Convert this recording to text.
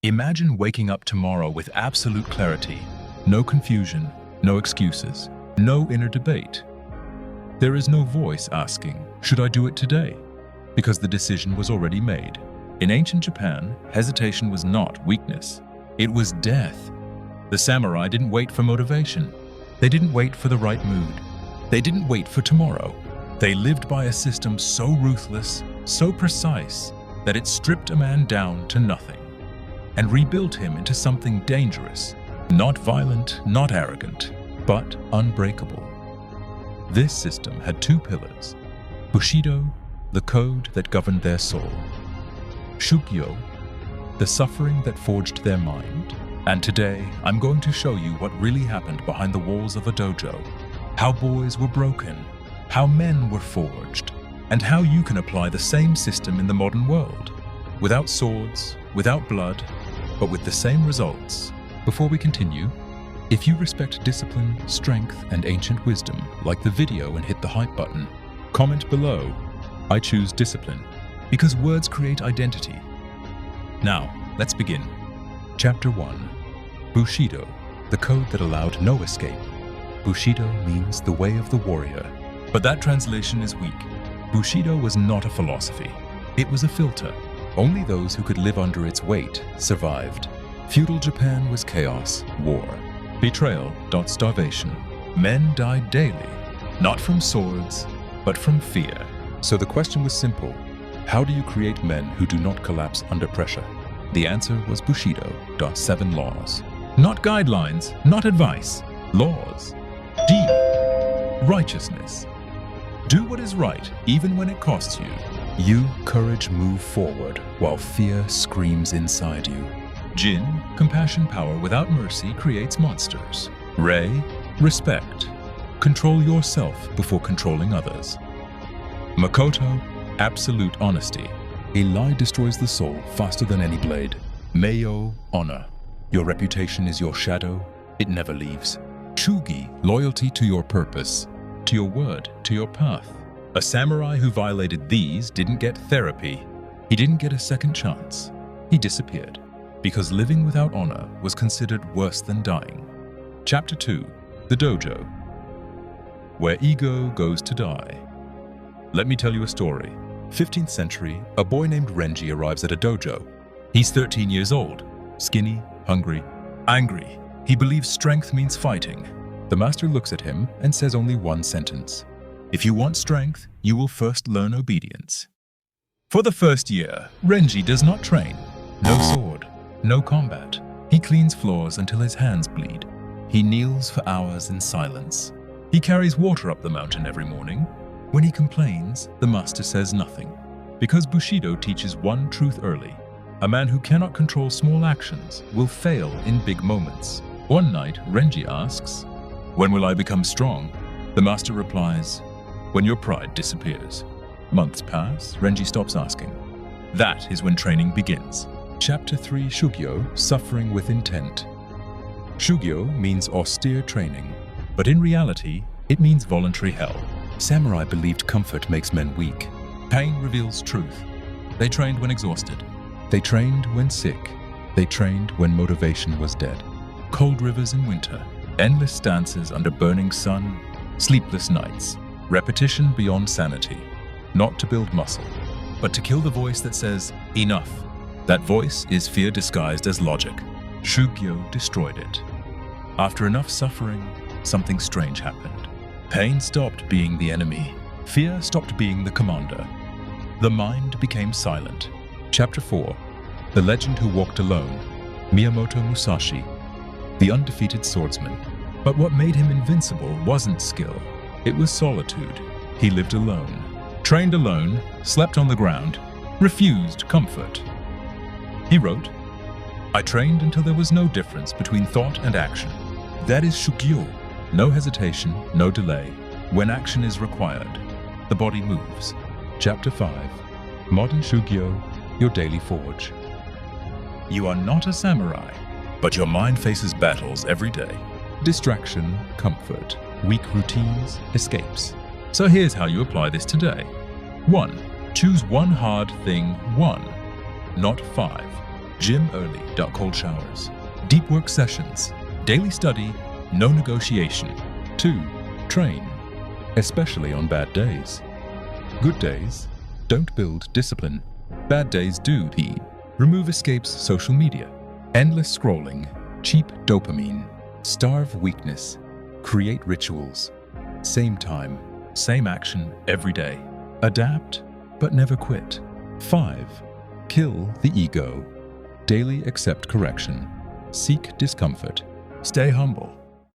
Imagine waking up tomorrow with absolute clarity. No confusion, no excuses, no inner debate. There is no voice asking, should I do it today? Because the decision was already made. In ancient Japan, hesitation was not weakness. It was death. The samurai didn't wait for motivation. They didn't wait for the right mood. They didn't wait for tomorrow. They lived by a system so ruthless, so precise, that it stripped a man down to nothing and rebuilt him into something dangerous, not violent, not arrogant, but unbreakable. This system had two pillars: Bushido, the code that governed their soul; Shugyō, the suffering that forged their mind. And today, I'm going to show you what really happened behind the walls of a dojo, how boys were broken, how men were forged, and how you can apply the same system in the modern world, without swords, without blood, but with the same results. Before we continue, if you respect discipline, strength, and ancient wisdom, like the video and hit the hype button. Comment below. I choose discipline, because words create identity. Now, let's begin. Chapter 1. Bushido, the code that allowed no escape. Bushido means the way of the warrior, but that translation is weak. Bushido was not a philosophy. It was a filter. Only those who could live under its weight survived. Feudal Japan was chaos, war, betrayal, starvation. Men died daily, not from swords, but from fear. So the question was simple: how do you create men who do not collapse under pressure? The answer was Bushido. 7 laws. Not guidelines, not advice. Laws. D. Righteousness. Do what is right, even when it costs you. U. Courage move forward, while fear screams inside you. Jin. Compassion power without mercy creates monsters. Rei. Respect. Control yourself before controlling others. Makoto. Absolute honesty. A lie destroys the soul faster than any blade. Meiyo. Honor. Your reputation is your shadow. It never leaves. Chugi. Loyalty to your purpose, to your word, to your path. A samurai who violated these didn't get therapy. He didn't get a second chance. He disappeared, because living without honor was considered worse than dying. Chapter 2. The Dojo. Where ego goes to die. Let me tell you a story. 15th century, a boy named Renji arrives at a dojo. He's 13 years old, skinny, hungry, angry. He believes strength means fighting. The master looks at him and says only one sentence: if you want strength, you will first learn obedience. For the first year, Renji does not train. No sword, no combat. He cleans floors until his hands bleed. He kneels for hours in silence. He carries water up the mountain every morning. When he complains, the master says nothing, because Bushido teaches one truth early: a man who cannot control small actions will fail in big moments. One night, Renji asks, "When will I become strong?" The master replies, "When your pride disappears." Months pass, Renji stops asking. That is when training begins. Chapter 3. Shugyō, suffering with intent. Shugyō means austere training, but in reality, it means voluntary hell. Samurai believed comfort makes men weak. Pain reveals truth. They trained when exhausted. They trained when sick. They trained when motivation was dead. Cold rivers in winter, endless dances under burning sun, sleepless nights, repetition beyond sanity. Not to build muscle, but to kill the voice that says, enough. That voice is fear disguised as logic. Shugyō destroyed it. After enough suffering, something strange happened. Pain stopped being the enemy. Fear stopped being the commander. The mind became silent. Chapter 4. The legend who walked alone. Miyamoto Musashi, the undefeated swordsman. But what made him invincible wasn't skill. It was solitude. He lived alone, trained alone, slept on the ground, refused comfort. He wrote, "I trained until there was no difference between thought and action. That is Shugyō. No hesitation, no delay. When action is required, the body moves." Chapter 5. Modern Shugyō, your daily forge. You are not a samurai, but your mind faces battles every day. Distraction, comfort, weak routines, escapes. So here's how you apply this today. 1. Choose one hard thing, 1, not 5. Gym early, cold showers. Deep work sessions. Daily study, no negotiation. 2. Train, especially on bad days. Good days don't build discipline. Bad days do. Remove escapes social media. Endless scrolling, cheap dopamine. Starve weakness. Create rituals. Same time, same action every day. Adapt, but never quit. 5. Kill the ego. Daily accept correction. Seek discomfort. Stay humble.